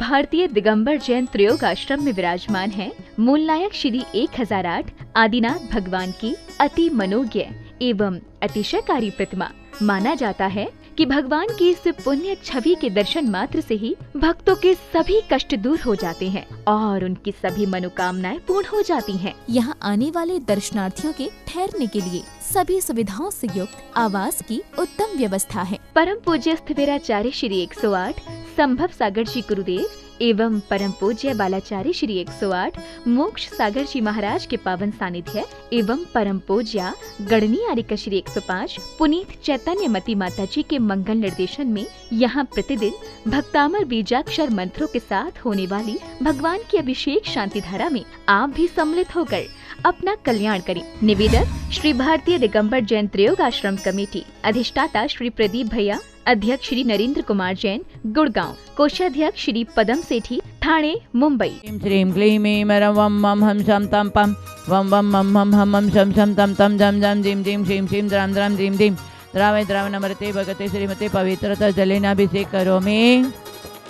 भारतीय दिगंबर जैन त्रयोग आश्रम में विराजमान है मूलनायक श्री 1008 आदिनाथ भगवान की अति मनोज्ञ एवं अतिशयकारी प्रतिमा। माना जाता है कि भगवान की इस पुण्य छवि के दर्शन मात्र से ही भक्तों के सभी कष्ट दूर हो जाते हैं और उनकी सभी मनोकामनाएं पूर्ण हो जाती हैं। यहाँ आने वाले दर्शनार्थियों के ठहरने के लिए सभी सुविधाओं से युक्त आवास की उत्तम व्यवस्था है। परम पूज्य स्थिविराचार्य श्री 108 संभव सागर जी गुरुदेव एवं परम पूज्य बालाचार्य श्री 108 मोक्ष सागर जी महाराज के पावन सानिध्य एवं परम पूज्य गणनी आर्यका श्री 105 पुनीत चैतन्य मती माता जी के मंगल निर्देशन में यहाँ प्रतिदिन भक्तामर बीजाक्षर मंत्रों के साथ होने वाली भगवान की अभिषेक शांति धारा में आप भी सम्मिलित होकर अपना कल्याण करें। निवेदक श्री भारतीय दिगंबर जैन त्रयोग आश्रम कमेटी, अधिष्ठाता श्री प्रदीप भैया, अध्यक्ष श्री नरेंद्र कुमार जैन गुड़गांव, कोषाध्यक्ष श्री पदम सेठी ठाणे मुंबई। श्रीं क्लीं ऐं रं वं मं हं शं तं पं वं वं मं हं हं मं शं शं तं तं जं जं जीं जीं श्रीं श्रीं द्रां द्रां द्रीं दीं द्रावय द्रावणमृते भगते श्रीमते पवित्रता जलेनाभिषेक करोमि।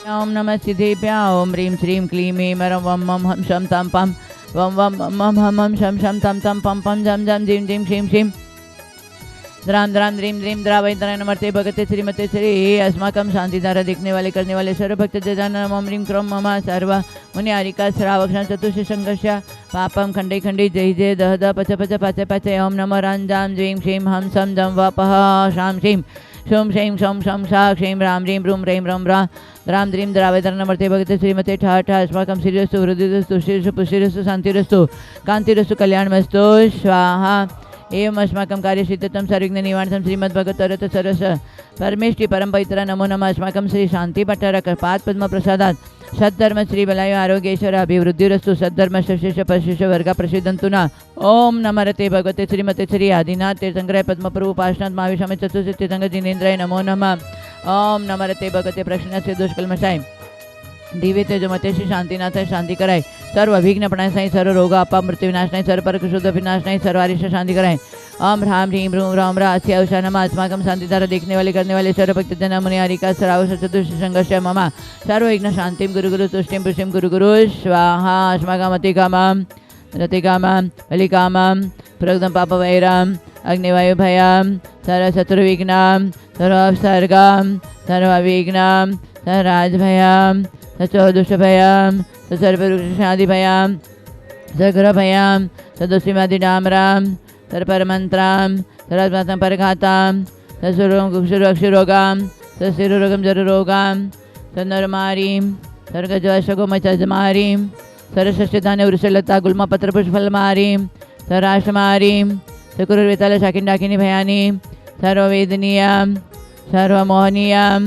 ओम नमः सिद्धेभ्यः। ओम ह्रीं श्रीं क्लीं ऐं रं वं मं हं शं तं पं वं वं मं हं हं शं शं तं तं पं पं जं जं जीं जीं श्रीं श्रीं द्रां द्रां द्रीं द्रीं द्रावय द्रावणमृते भगते श्रीमते श्री अस्माकं शांतिधारा देखने वाले करने वाले सर्व भक्त जन ओम ह्रीं क्रों मम सर्व मुनि आरिका श्रावक चतुष संघर्ष पापम खंडे खंडे जय जय दह दह पच पच पच पच ओम नमो रंजां ज्वीं श्रीं हम सम जम वपः शां श्रीं शों श्रीं शों शं शा श्रीं राम ह्रीं ब्रूं ह्रीं रं रा द्रां द्रीं द्रावय द्रावणमृते भगते श्रीमते ठा ठा अस्माकं श्रीरस्तु हृदयस्तु श्रीरस्तु पुष्टिरस्तु शांतिरस्तु कांतिरस्तु कल्याणमस्तु स्वाहा। एवं अस्माकं कार्यसिद्धतं सर्वविघ्न निवारणं श्रीमद्भगवत सरस परमेष्टि परम पवित्र नमो नमः। अस्माकं श्री शांति पट्टारक पाद पद्म प्रसादात् सद्धर्म श्री बलाय आरोग्येश्वर अभिवृद्धिरस्तु सद्धर्म शशिष पशिष वर्ग प्रसिद्धंतु न। ओम नमरते भगवते श्रीमते श्री आदिनाथ तीर्थंकराय पद्मप्रभु पार्श्वनाथ महाविषामे चतुर्थ तीर्थंकर जिनेन्द्राय नमो नमः। ओम नमरते भगवते प्रश्नस्य दुष्कल्मषाय दिव्य तेजोमते श्री शांतिनाथाय शांति कराय सर्व अभिघ्न प्रणाय सर्व रोग अपा मृत्यु विनाशनाय सर्व पर शुद्ध विनाशनाय सर्व आरिष शांति कराय। ओम ह्रां ह्रीं ब्रूं राम रा अस्यावशा नमः। अस्माकं शांतिधारा देखने वाले करने वाले सर्व भक्त जन मुनि आरिका श्रावक चतुष संघर्ष मम सर्व विघ्न शांतिं गुरु गुरु तुष्टिं पुष्टिं गुरु गुरु स्वाहा। अस्माकं अतिकामं रतिकामं बलिकामं प्रगतं पापवैरं अग्निवायु भयं सर्व शत्रुविघ्नं सर्व अपसर्गं सर्व अविघ्नं सर्व राजभयं सचोदुष्टभयं सर्ववृक्षादिभयं सग्रभयं सदुष्टिमादिडामरां सर्वपरमन्त्रां सर्वस्मातं परघातां ससुरोगं सशिरोगं जरुरोगां सन्नरमारीं सर्गजवशगोमचजमारीं सरषष्ठधान्य वृषलता गुल्मपत्रपुष्पफलमारीं सराशमारीं सकुरुर्वेतालशाकिण्डाकिनी भयानी सर्ववेदनीयां सर्वमोहनीयां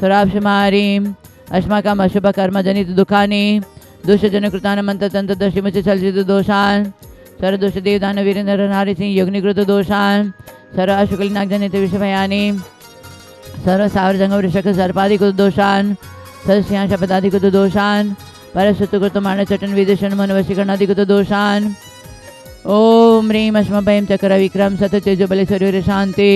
सुराक्षमारीं अस्माकं अशुभ कर्मजनित दुःखानि दुष्टजनकृतान् मंत्रतंत्र दशिमुच चलचित दोषान् सर्वदुष्टदेवदान वीरेन्द्र नारीसिंह योगनिकृत दोषान् सर्व अशुकलिनागजनित विषभयानि सर्व सावरजंग वृषक सर्पादिकृत दोषान् सस्यांशपदादिकृत दोषान् परशुतकृत मानचटन विदूषण मनवशीकरणादिकृत दोषान्। ओम ह्रीं अस्मभयं चक्र विक्रम सततेजोबलेश्वरी शांति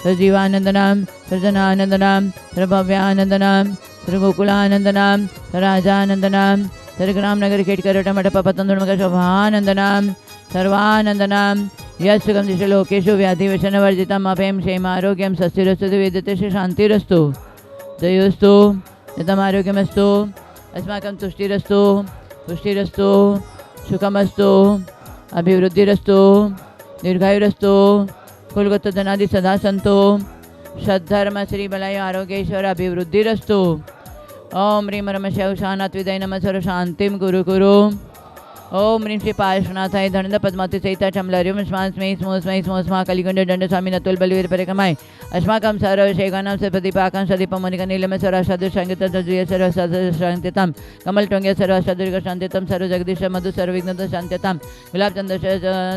सजीवानंदनाम सर्जनानंदनाम सर्वभव्यानंदनाम सर्वगोकुलानंदनाम राजानंदनाम सर्वग्राम नगर केटकर मठप पतंदुर्मक शोभानंदनाम सर्वानंदनाम यस्सुगम दिशलोकेषु व्याधिवशनवर्जितम् अभयं क्षेमारोग्यं सस्थिरस्तु वेदते शांतिरस्तु जयोस्तु यतमारोग्यमस्तु अस्माकं तुष्टिरस्तु पुष्टिरस्तु सुखमस्तु अभिवृद्धिरस्तु दीर्घायुरस्तु कुलगत धनादि सदा सन्तु सद्धर्म श्री बलाय आरोग्येश्वर अभिवृद्धिरस्तु। ओम ह्रीं रमशैव शानात्विदय नमः सर्व शांतिं गुरु गुरु। ओम ह्रीं श्री पार्श्वनाथाय धनद पद्मावती सहिता चमलरियम स्मै स्मो कलिगंड दंड स्वामी नतुल बलिवीर परिक्रमाय अस्माकं सर्व शेगानां सप्रदीपाकां सदीपं मणिका नीलम सर्व संगीत तद्रिय सर्व शांत्यतां कमल टोंग्य सर्व सदृग शांत्यतां सर्व जगदीश मधु सर्व विघ्न शांत्यतां गुलाब चंद्र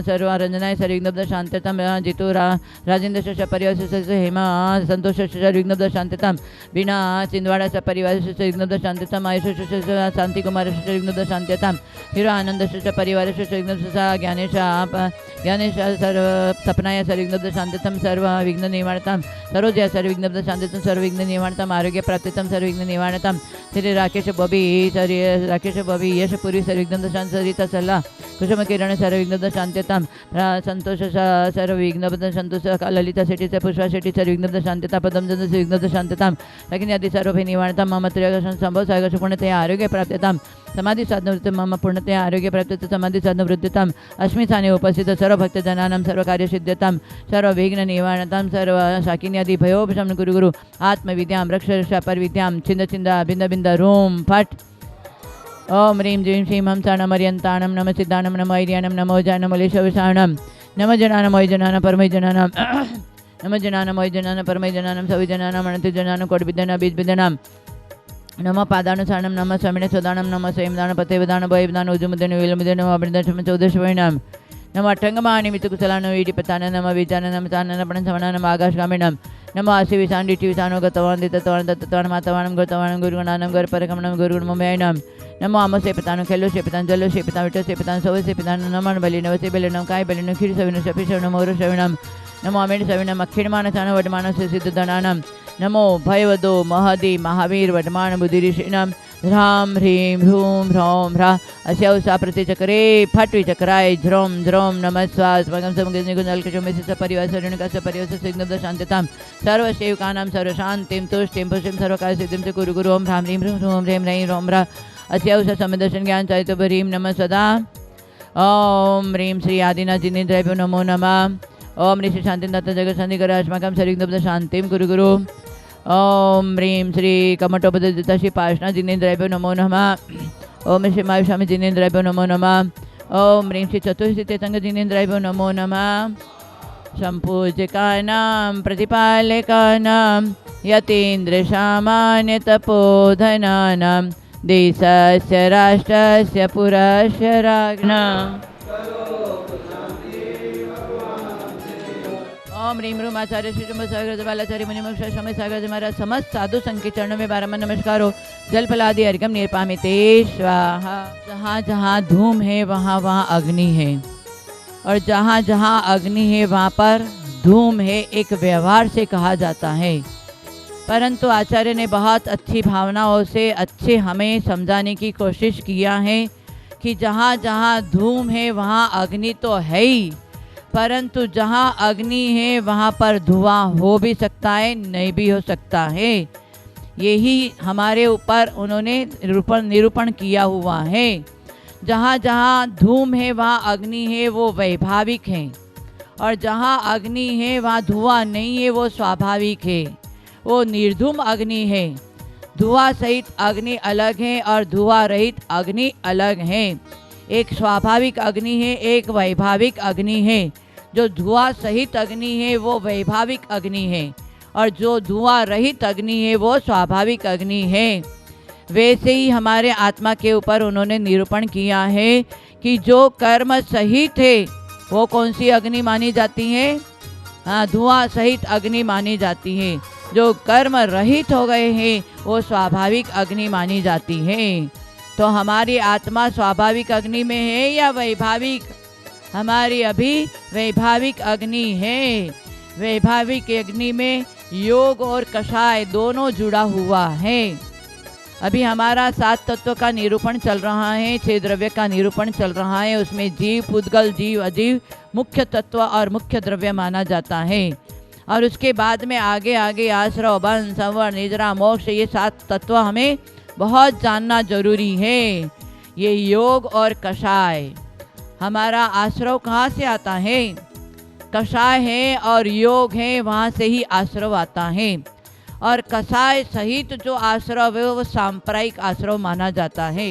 सर्व रंजनाय सर्व विघ्न शांत्यतां जितु राजेंद्र परिवार हेमा संतोष विघ्न शांत्यतां बीना चिंदवाड़ा परिवार विघ्न शांत्यतां आयुष शांति कुमार विघ्न शांत्यतां हीरो आनंद कुटुम्बस्य परिवारस्य सर्वविघ्नोपशान्तये ज्ञानेश सर्व सपनाय सर्वविघ्नोपशान्तये सर्वविघ्न निवारणतां सरोजया सर्वविघ्नोपशान्तये सर्वविघ्न निवारणतां आरोग्य प्राप्तितं सर्वविघ्न निवारणतां श्री राकेश बॉबी यशपुरी सर्वविघ्नोपशान्त सरिता सल्ला कुसुम किरण सर्वविघ्नोपशान्ततां संतोष सर्वविघ्नोपशान्तु ललिता शेट्टी पुष्पा शेट्टी सर्वविघ्नोपशान्तता पदम चंद्र सर्वविघ्नोपशान्ततां भगिनी आदि सर्वभि निवारणतां मम त्रयोदश संभव सागरश पूर्णतया आरोग्य प्राप्यतां समाधि साधन मम पूर्णतया आरोग्य प्राप्यता समाधि साधन वृद्धितां अस्मि स्थाने उपस्थित सर्व भक्तजनानां सर्व कार्य सिद्ध्यतां सर्व विघ्न निवारणतां सर्व शाकिनी आदि भयोपशमन गुरु आत्मविद्यां रक्ष परविद्यां छिंद छिंद बिंद बिंद रूम फट ओम ह्रीं जीं श्रीं हं साणं मर्यन्ताणं नम सिद्धाणं नम ऐर्याणं नमो जानमलेशवसाणं नम जनानं मयजनानं परमजनानं नम जनानं मयजनानं परमजनानं सविजनानं अनन्तजनानं कोटिविद्यानां बीजविद्यानां नम पादानुसारणं नम स्वामिने सदानं नम स्वयंदान पतेवदान भयवदान उजुमुदन विलमुदन अभिनदशम चौदशवैणां नम अठंगमानि मितुकुशलानं वीडिपतानं नम विजानं नम तानं पण सवनानं आकाशगामिनं नम आशिविशान डिटिविशानो गतवान् दितवान् दत्तवान् मातवानं गतवान् गुरुगणानं गरपरकमनं गुरुगुणममयनं नमो आमसे पितानो खेलो से पितान जलो से पितान विटो से पितान सवे से पितान नमन बलि नवसे बलि नम काय बलि खीर सविनो शपि शवनम और शवनम नमो अमेन सविनम अक्षिणमान चान वडमान से सिद्ध धनानम नमो भयवदो महदी महावीर वडमान बुद्धिऋषिणम ह्रां ह्रीं ह्रूं ह्रौं ह्रा अस्यौसा प्रतिचक्रे फट् विचक्राय ध्रों ध्रों नमः स्वास्मगं समगनिगुणल्कचुमेस्य परिवार सरणिकस्य परिवारस्य सिग्नद शान्तितां सर्वसेवकानां सर्वशान्तिं तुष्टिं पुष्टिं सर्वकार्यसिद्धिं च कुरु गुरु ओं ह्रां ह्रीं ह्रूं ह्रूं ह्रीं ह्रैं ह्रौं ह्रा अस्यौष समदर्शन ज्ञान चाहित ह्रीं नमः सदा ओम ह्रीं श्री आदिनाथ जिनेन्द्राय नमो नमः ओम ऋषि शांति दत्त जगत शांति कर अस्माकं सर्वविघ्न शांतिं कुरु गुरु ओम ह्रीं श्री कमठोपदिता श्री पार्श्वनाथ जिनेन्द्राय नमो नमः ओम श्री मायुष्वामी जिनेन्द्राय नमो नमः ओम ह्रीं श्री चतुर्षि तीर्थंकर जिनेन्द्राय नमो नमः संपूज्यकानां प्रतिपालकानां यतीन्द्र सामान्य तपोधनानां देशस्य राष्ट्रस्य पुरस्य राज्ञा ओम ह्रीं ह्रूं आचार्य श्री सागर बालाचार्य मुनिमुक्ष समय सागर महाराज समस्त साधु संघ के चरणों में बारम्बार नमस्कार हो। जल फलादि अर्घ्यम निर्पामिते स्वाहा। जहाँ जहाँ धूम है वहाँ वहाँ अग्नि है, और जहाँ जहाँ अग्नि है वहाँ पर धूम है, एक व्यवहार से कहा जाता है। परंतु आचार्य ने बहुत अच्छी भावनाओं से अच्छे हमें समझाने की कोशिश किया है कि जहाँ जहाँ धूम है वहाँ अग्नि तो है ही, परंतु जहाँ अग्नि है वहाँ पर धुआं हो भी सकता है, नहीं भी हो सकता है। यही हमारे ऊपर उन्होंने निरूपण किया हुआ है। जहाँ जहाँ धूम है वहाँ अग्नि है, वो वैभाविक है, और जहाँ अग्नि है वहाँ धुआं नहीं है, वो स्वाभाविक है, वो निर्धूम अग्नि है। धुआं सहित अग्नि अलग है और धुआं रहित अग्नि अलग है। एक स्वाभाविक अग्नि है, एक वैभाविक अग्नि है। जो धुआं सहित अग्नि है वो वैभाविक अग्नि है, और जो धुआं रहित अग्नि है वो स्वाभाविक अग्नि है। वैसे ही हमारे आत्मा के ऊपर उन्होंने निरूपण किया है कि जो कर्म सहित है वो कौन सी अग्नि मानी जाती है? हाँ, धुआं सहित अग्नि मानी जाती है। जो कर्म रहित हो गए हैं वो स्वाभाविक अग्नि मानी जाती है। तो हमारी आत्मा स्वाभाविक अग्नि में है या वैभाविक? हमारी अभी वैभाविक अग्नि है। वैभाविक अग्नि में योग और कषाय दोनों जुड़ा हुआ है। अभी हमारा 7 तत्व का निरूपण चल रहा है, 6 द्रव्य का निरूपण चल रहा है। उसमें जीव, पुद्गल, जीव, अजीव मुख्य तत्व और मुख्य द्रव्य माना जाता है। और उसके बाद में आगे आगे आश्रव, बंध, संवर, निद्रा, मोक्ष, ये 7 तत्व हमें बहुत जानना जरूरी है। ये योग और कषाय। हमारा आश्रव कहाँ से आता है? कषाय है और योग है, वहाँ से ही आश्रव आता है। और कषाय सहित जो आश्रव है वो सांप्रदायिक आश्रव माना जाता है।